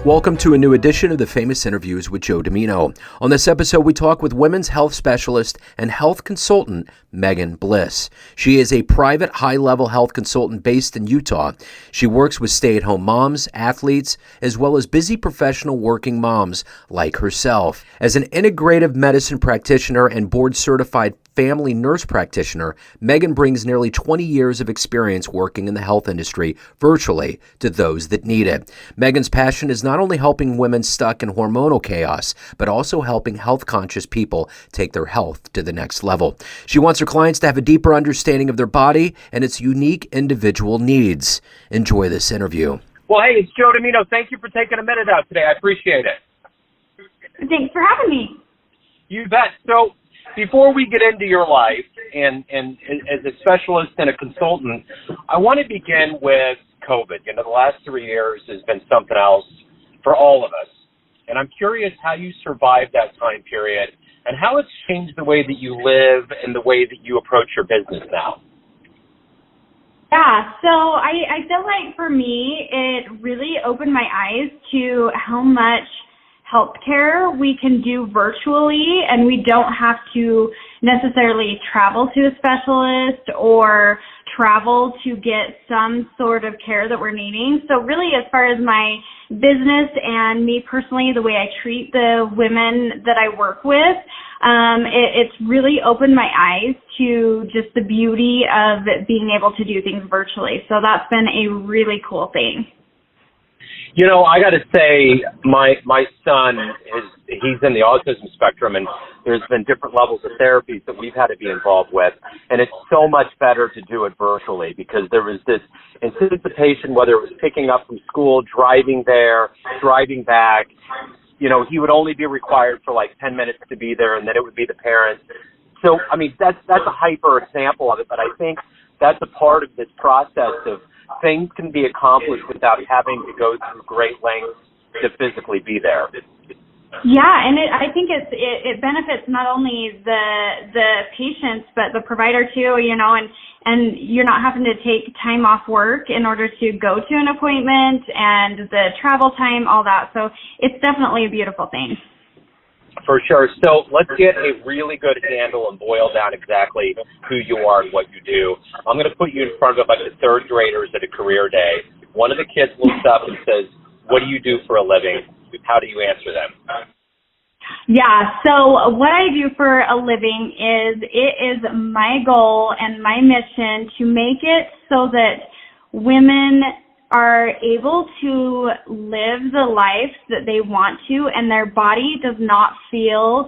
Welcome to a new edition of the Famous Interviews with Joe Dimino. On this episode, we talk with women's health specialist and health consultant, Megan Bliss. She is a private high-level health consultant based in Utah. She works with stay-at-home moms, athletes, as well as busy professional working moms like herself. As an integrative medicine practitioner and board-certified family nurse practitioner, Megan brings nearly 20 years of experience working in the health industry virtually to those that need it. Megan's passion is not only helping women stuck in hormonal chaos, but also helping health-conscious people take their health to the next level. She wants her clients to have a deeper understanding of their body and its unique individual needs. Enjoy this interview. Well, hey, it's Joe Dimino. Thank you for taking a minute out today. I appreciate it. Thanks for having me. You bet. So, before we get into your life and as a specialist and a consultant, I want to begin with COVID. You know, the last 3 years has been something else for all of us. And I'm curious how you survived that time period and how it's changed the way that you live and the way that you approach your business now. Yeah, so I feel like for me, it really opened my eyes to how much healthcare we can do virtually, and we don't have to necessarily travel to a specialist or travel to get some sort of care that we're needing. So really, as far as my business and me personally, the way I treat the women that I work with, it's really opened my eyes to just the beauty of being able to do things virtually. So that's been a really cool thing. You know, I got to say, my son, he's in the autism spectrum, and there's been different levels of therapies that we've had to be involved with, and it's so much better to do it virtually because there was this anticipation, whether it was picking up from school, driving there, driving back. You know, he would only be required for like 10 minutes to be there, and then it would be the parents. So, I mean, that's a hyper example of it, but I think that's a part of this process of things can be accomplished without having to go through great lengths to physically be there. Yeah, and I think it benefits not only the patients but the provider too. You know, and you're not having to take time off work in order to go to an appointment, and the travel time, all that. So it's definitely a beautiful thing. For sure. So let's get a really good handle and boil down exactly who you are and what you do. I'm going to put you in front of a bunch of third graders at a career day. One of the kids looks up and says, "What do you do for a living?" How do you answer them? Yeah, so what I do for a living it is my goal and my mission to make it so that women are able to live the life that they want to, and their body does not feel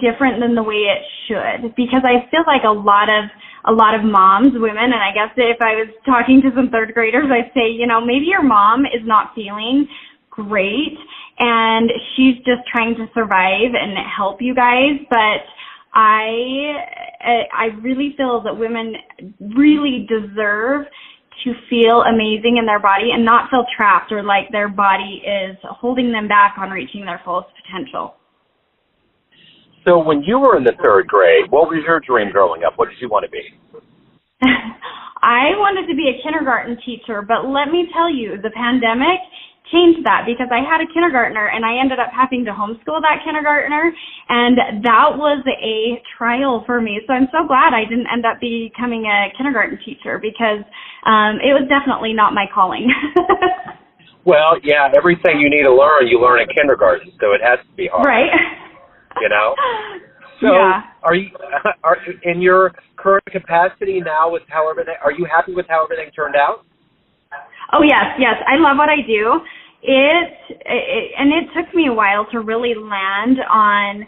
different than the way it should. Because I feel like a lot of moms, women, and I guess if I was talking to some third graders, I'd say, you know, maybe your mom is not feeling great and she's just trying to survive and help you guys, but I really feel that women really deserve to feel amazing in their body and not feel trapped or like their body is holding them back on reaching their fullest potential. So when you were in the third grade, what was your dream growing up? What did you want to be? I wanted to be a kindergarten teacher, but let me tell you, the pandemic changed that because I had a kindergartner and I ended up having to homeschool that kindergartner, and that was a trial for me. So I'm so glad I didn't end up becoming a kindergarten teacher because it was definitely not my calling. Well, yeah, everything you need to learn, you learn in kindergarten, so it has to be hard. Right. You know? So yeah. Are you in your current capacity now with how everything, are you happy with how everything turned out? Oh, yes. I love what I do. It took me a while to really land on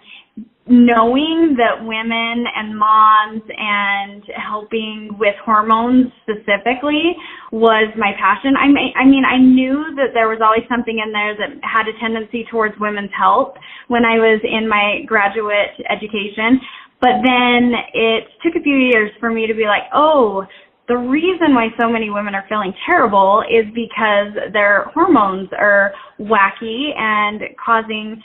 knowing that women and moms and helping with hormones specifically was my passion. I mean, I knew that there was always something in there that had a tendency towards women's health when I was in my graduate education. But then it took a few years for me to be like, oh, the reason why so many women are feeling terrible is because their hormones are wacky and causing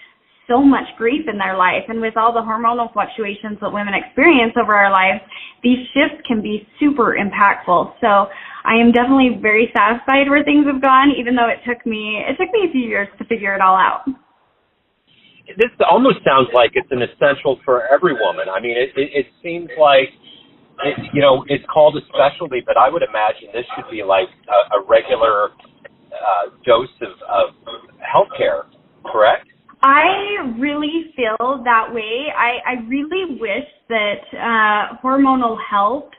so much grief in their life. And with all the hormonal fluctuations that women experience over our lives, these shifts can be super impactful. So I am definitely very satisfied where things have gone, even though it took me a few years to figure it all out. This almost sounds like it's an essential for every woman. I mean, it seems like, it's called a specialty, but I would imagine this should be like a regular dose of healthcare, correct? I really feel that way. I really wish that hormonal health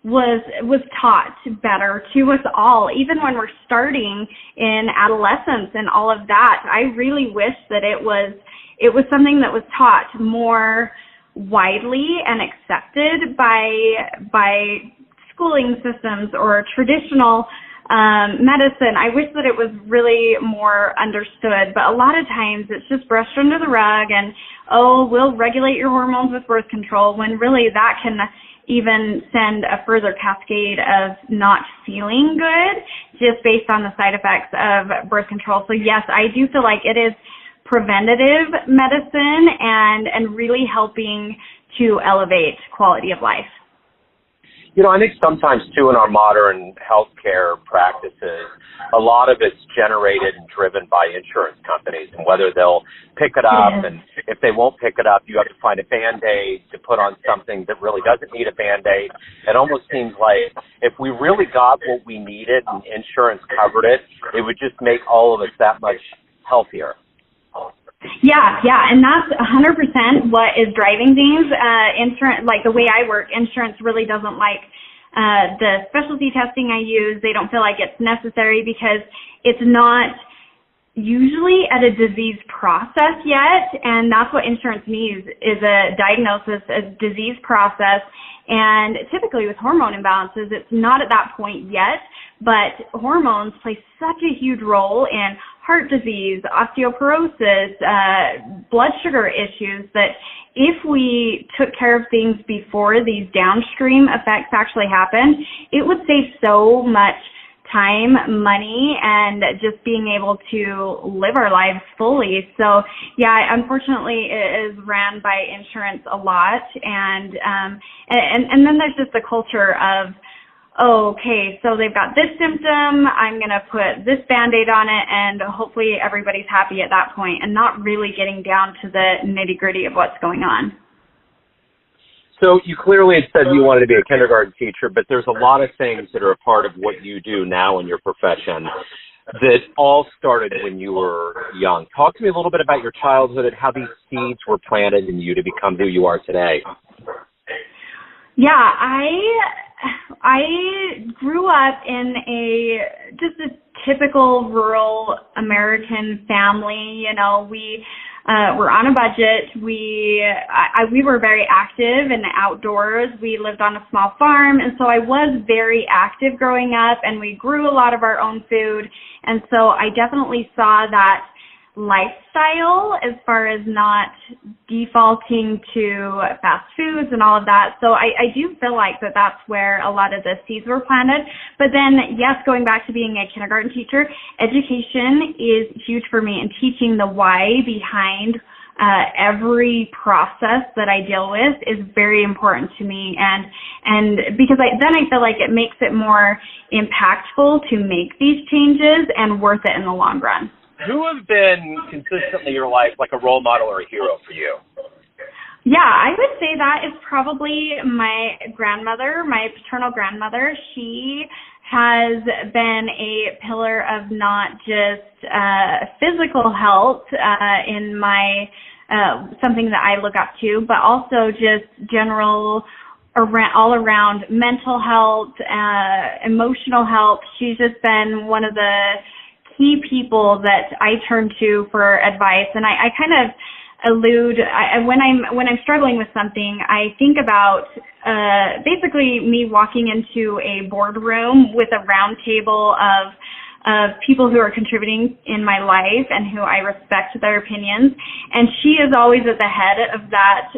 was taught better to us all, even when we're starting in adolescence and all of that. I really wish that it was something that was taught more widely and accepted by schooling systems or traditional medicine. I wish that it was really more understood, but a lot of times it's just brushed under the rug and, we'll regulate your hormones with birth control, when really that can even send a further cascade of not feeling good just based on the side effects of birth control. So yes, I do feel like it is preventative medicine and really helping to elevate quality of life. I think sometimes, too, in our modern healthcare practices, a lot of it's generated and driven by insurance companies and whether they'll pick it up. Yes. And if they won't pick it up, you have to find a Band-Aid to put on something that really doesn't need a Band-Aid. It almost seems like if we really got what we needed and insurance covered it, it would just make all of us that much healthier. Yeah, and that's 100% what is driving things. Insurance, like the way I work, insurance really doesn't like the specialty testing I use. They don't feel like it's necessary because it's not usually at a disease process yet, and that's what insurance needs, is a diagnosis, a disease process. And typically with hormone imbalances, it's not at that point yet, but hormones play such a huge role in heart disease, osteoporosis, blood sugar issues, that if we took care of things before these downstream effects actually happened, it would save so much time, money, and just being able to live our lives fully. So yeah, unfortunately it is ran by insurance a lot, and then there's just the culture of, okay, so they've got this symptom, I'm going to put this Band-Aid on it, and hopefully everybody's happy at that point, and not really getting down to the nitty-gritty of what's going on. So you clearly had said you wanted to be a kindergarten teacher, but there's a lot of things that are a part of what you do now in your profession that all started when you were young. Talk to me a little bit about your childhood and how these seeds were planted in you to become who you are today. Yeah, I grew up in just a typical rural American family. We were on a budget. We were very active in the outdoors. We lived on a small farm, and so I was very active growing up, and we grew a lot of our own food. And so I definitely saw that lifestyle as far as not defaulting to fast foods and all of that. So I do feel like that's where a lot of the seeds were planted. But then, yes, going back to being a kindergarten teacher, education is huge for me, and teaching the why behind every process that I deal with is very important to me. And because then I feel like it makes it more impactful to make these changes and worth it in the long run. Who have been consistently in your life like a role model or a hero for you? Yeah, I would say that is probably my grandmother, my paternal grandmother. She has been a pillar of not just physical health in my something that I look up to, but also just general all around mental health, emotional health. She's just been one of the key people that I turn to for advice. And I kind of when I'm struggling with something, I think about basically me walking into a boardroom with a round table of people who are contributing in my life and who I respect their opinions. And she is always at the head of that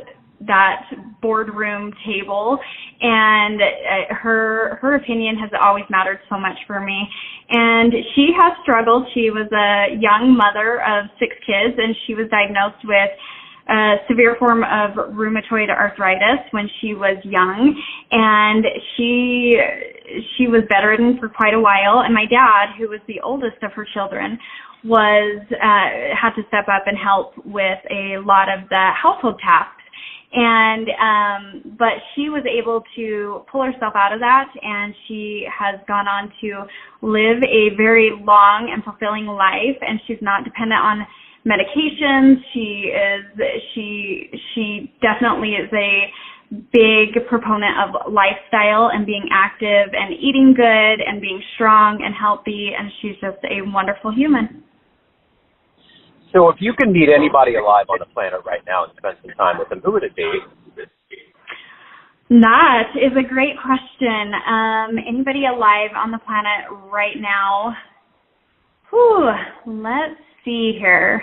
boardroom table, and her opinion has always mattered so much for me. And she has struggled. She was a young mother of 6 kids, and she was diagnosed with a severe form of rheumatoid arthritis when she was young, and she she was bedridden for quite a while, and my dad, who was the oldest of her children, had to step up and help with a lot of the household tasks. And but she was able to pull herself out of that, and she has gone on to live a very long and fulfilling life, and she's not dependent on medications. She definitely is a big proponent of lifestyle and being active and eating good and being strong and healthy, and she's just a wonderful human. So if you can meet anybody alive on the planet right now and spend some time with them, who would it be? That is a great question. Anybody alive on the planet right now? Let's see here.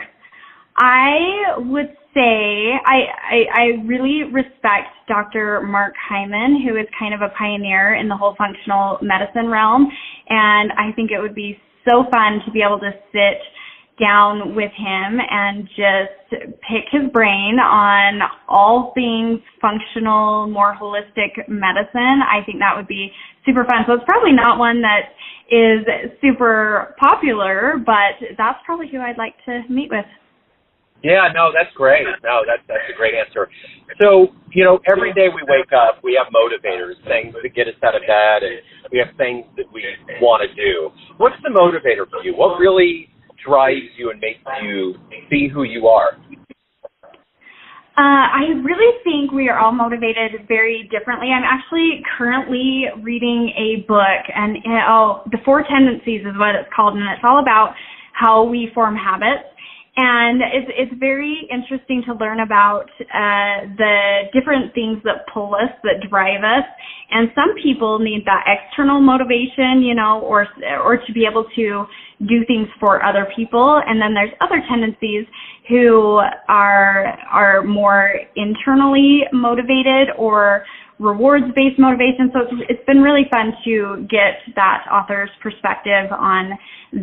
I would say I really respect Dr. Mark Hyman, who is kind of a pioneer in the whole functional medicine realm, and I think it would be so fun to be able to sit down with him and just pick his brain on all things functional, more holistic medicine. I think that would be super fun. So it's probably not one that is super popular, but that's probably who I'd like to meet with. Yeah, no, that's great. No, that's a great answer. So, every day we wake up, we have motivators, things that get us out of bed, and we have things that we want to do. What's the motivator for you? What really drives you and makes you see who you are? I really think we are all motivated very differently. I'm actually currently reading a book, and The Four Tendencies is what it's called, and it's all about how we form habits. And it's very interesting to learn about the different things that pull us, that drive us. And some people need that external motivation, or to be able to do things for other people. And then there's other tendencies who are more internally motivated or rewards-based motivation. So it's been really fun to get that author's perspective on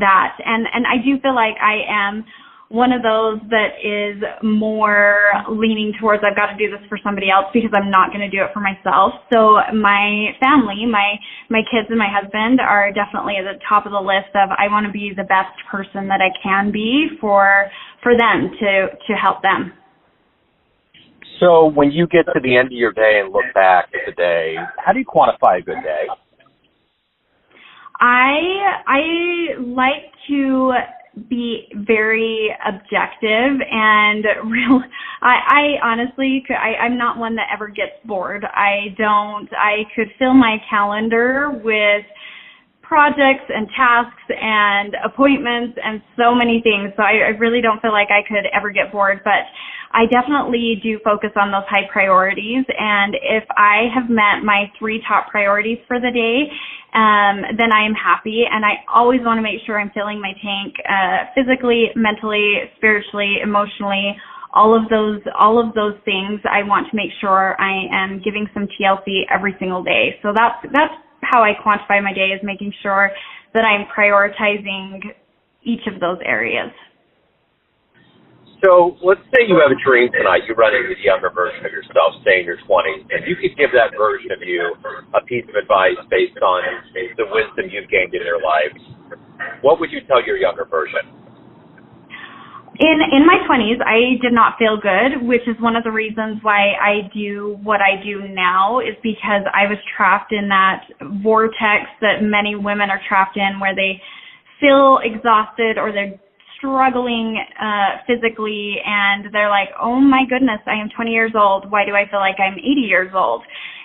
that. And I do feel like I am one of those that is more leaning towards I've got to do this for somebody else because I'm not going to do it for myself. So my family, my kids and my husband are definitely at the top of the list of I want to be the best person that I can be for them to help them. So when you get to the end of your day and look back at the day, how do you quantify a good day? I like to be very objective and real. I honestly, I'm not one that ever gets bored. I could fill my calendar with projects and tasks and appointments and so many things. So I really don't feel like I could ever get bored, but I definitely do focus on those high priorities. And if I have met my 3 top priorities for the day, then I am happy. And I always want to make sure I'm filling my tank physically, mentally, spiritually, emotionally, all of those things. I want to make sure I am giving some TLC every single day. So that's how I quantify my day, is making sure that I'm prioritizing each of those areas. So let's say you have a dream tonight. You run into the younger version of yourself, say in your 20s, and you could give that version of you a piece of advice based on the wisdom you've gained in your life. What would you tell your younger version? In my 20s, I did not feel good, which is one of the reasons why I do what I do now, is because I was trapped in that vortex that many women are trapped in, where they feel exhausted or they're struggling physically, and they're like, oh my goodness, I am 20 years old. Why do I feel like I'm 80 years old?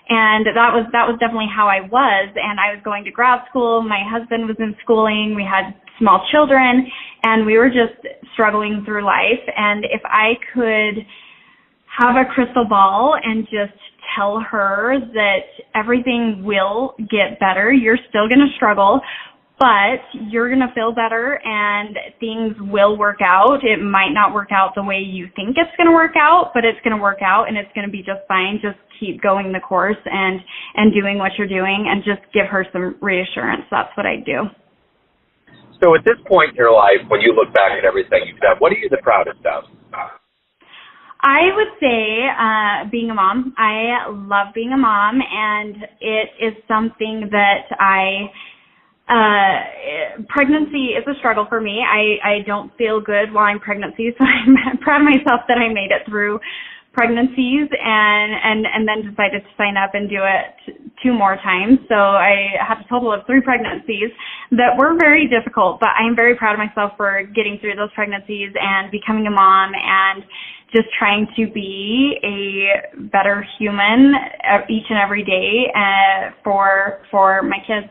And that was definitely how I was. And I was going to grad school. My husband was in schooling. We had small children, and we were just struggling through life. And if I could have a crystal ball and just tell her that everything will get better, you're still going to struggle, but you're going to feel better and things will work out. It might not work out the way you think it's going to work out, but it's going to work out and it's going to be just fine. Just keep going the course and doing what you're doing, and just give her some reassurance. That's what I do. So at this point in your life, when you look back at everything you've done, what are you the proudest of? I would say being a mom. I love being a mom, and it is something that pregnancy is a struggle for me. I don't feel good while I'm pregnant, so I'm proud of myself that I made it through pregnancies and then decided to sign up and do it 2 more times. So I had a total of 3 pregnancies that were very difficult, but I'm very proud of myself for getting through those pregnancies and becoming a mom and just trying to be a better human each and every day for my kids.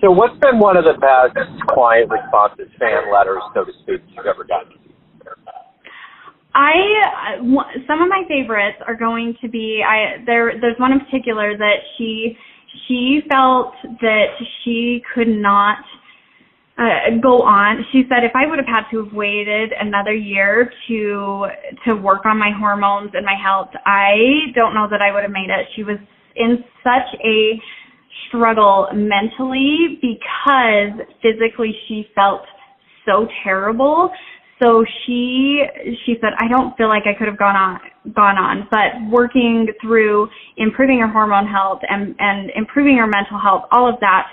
So what's been one of the best client responses, fan letters, so to speak, you've ever gotten? Some of my favorites are going to be, there's one in particular that she felt that she could not go on. She said if I would have had to have waited another year to work on my hormones and my health, I don't know that I would have made it. She was in such a struggle mentally because physically she felt so terrible. So she said, I don't feel like I could have gone on, but working through improving her hormone health and improving her mental health, all of that,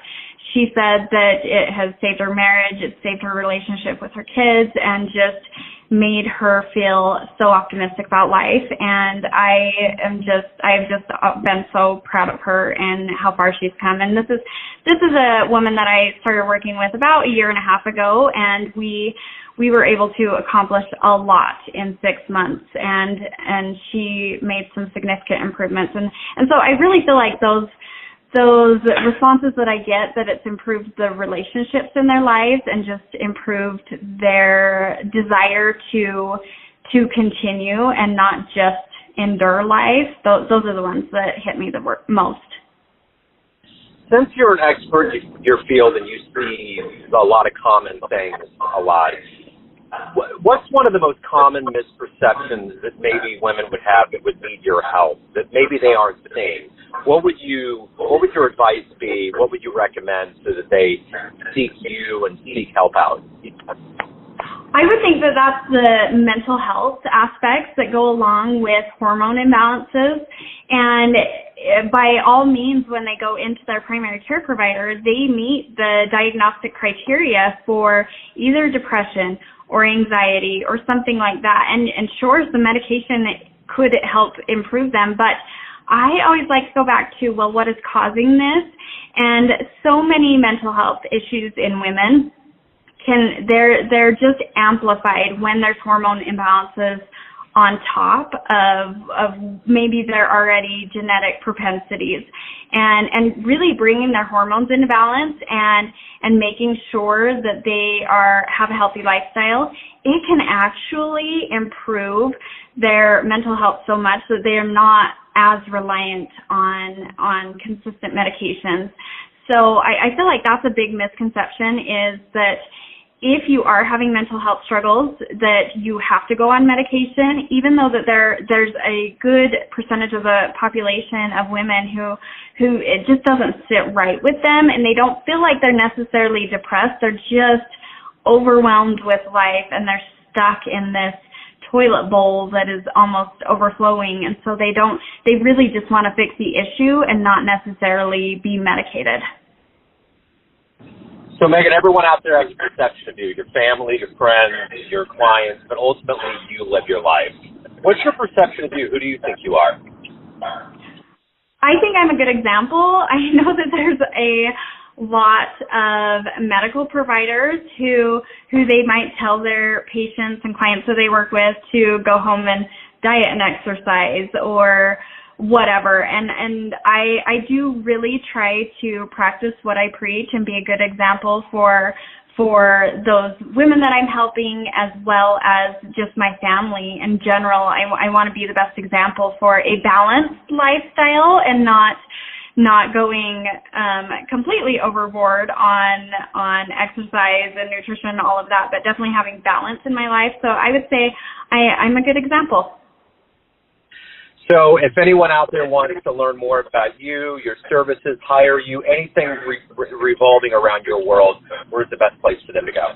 she said that it has saved her marriage, it saved her relationship with her kids, and just made her feel so optimistic about life. And I've just been so proud of her and how far she's come. And this is a woman that I started working with about 1.5 years ago, and we were able to accomplish a lot in 6 months, and she made some significant improvements. And so I really feel like those responses that I get, that it's improved the relationships in their lives and just improved their desire to continue and not just endure life. Those are the ones that hit me the most. Since you're an expert in your field and you see a lot of common things a lot, what's one of the most common misperceptions that maybe women would have that would need your help, that maybe they aren't seeing? What would your advice be? What would you recommend so that they seek you and seek help out? I would think that that's the mental health aspects that go along with hormone imbalances. And by all means, when they go into their primary care provider, they meet the diagnostic criteria for either depression or anxiety or something like that. And sure, the medication could help improve them, but I always like to go back to, well, what is causing this? And so many mental health issues in women they're just amplified when there's hormone imbalances on top of maybe their already genetic propensities, and really bringing their hormones into balance and making sure that they have a healthy lifestyle. It can actually improve their mental health so much that they are not as reliant on consistent medications. So I feel like that's a big misconception, is that if you are having mental health struggles, that you have to go on medication, even though that there's a good percentage of the population of women who it just doesn't sit right with them, and they don't feel like they're necessarily depressed. They're just overwhelmed with life, and they're stuck in this toilet bowl that is almost overflowing, and so they really just want to fix the issue and not necessarily be medicated. So, Megan, everyone out there has a perception of you, your family, your friends, your clients, but ultimately you live your life. What's your perception of you? Who do you think you are? I think I'm a good example. I know that there's a lot of medical providers who they might tell their patients and clients that they work with to go home and diet and exercise or whatever, and I do really try to practice what I preach and be a good example for those women that I'm helping, as well as just my family in general. I want to be the best example for a balanced lifestyle and not going completely overboard on exercise and nutrition and all of that, but definitely having balance in my life. So I would say I'm a good example. So if anyone out there wants to learn more about you, your services, hire you, anything revolving around your world, where's the best place for them to go?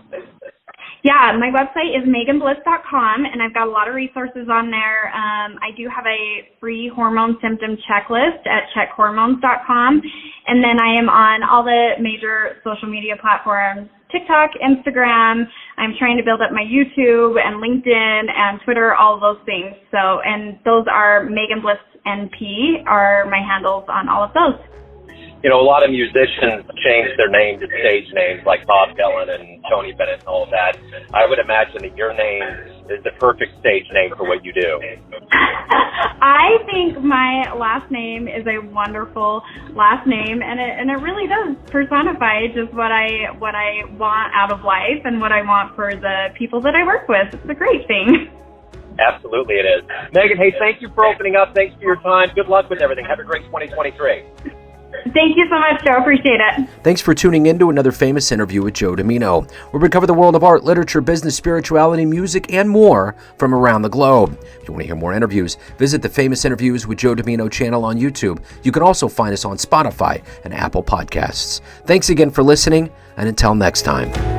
Yeah, my website is meganbliss.com, and I've got a lot of resources on there. I do have a free hormone symptom checklist at checkhormones.com, and then I am on all the major social media platforms, TikTok, Instagram. I'm trying to build up my YouTube and LinkedIn and Twitter, all of those things. So, and those are Megan Bliss NP are my handles on all of those. You know, a lot of musicians change their name to stage names like Bob Dylan and Tony Bennett and all of that. I would imagine that your name is the perfect stage name for what you do. I think my last name is a wonderful last name, and it really does personify just what I want out of life and what I want for the people that I work with. It's a great thing. Absolutely it is. Megan, hey, thank you for opening up. Thanks for your time. Good luck with everything. Have a great 2023. Thank you so much, Joe. Appreciate it. Thanks for tuning in to another famous interview with Joe Dimino, where we cover the world of art, literature, business, spirituality, music, and more from around the globe. If you want to hear more interviews, visit the Famous Interviews with Joe Dimino channel on YouTube. You can also find us on Spotify and Apple Podcasts. Thanks again for listening, and until next time.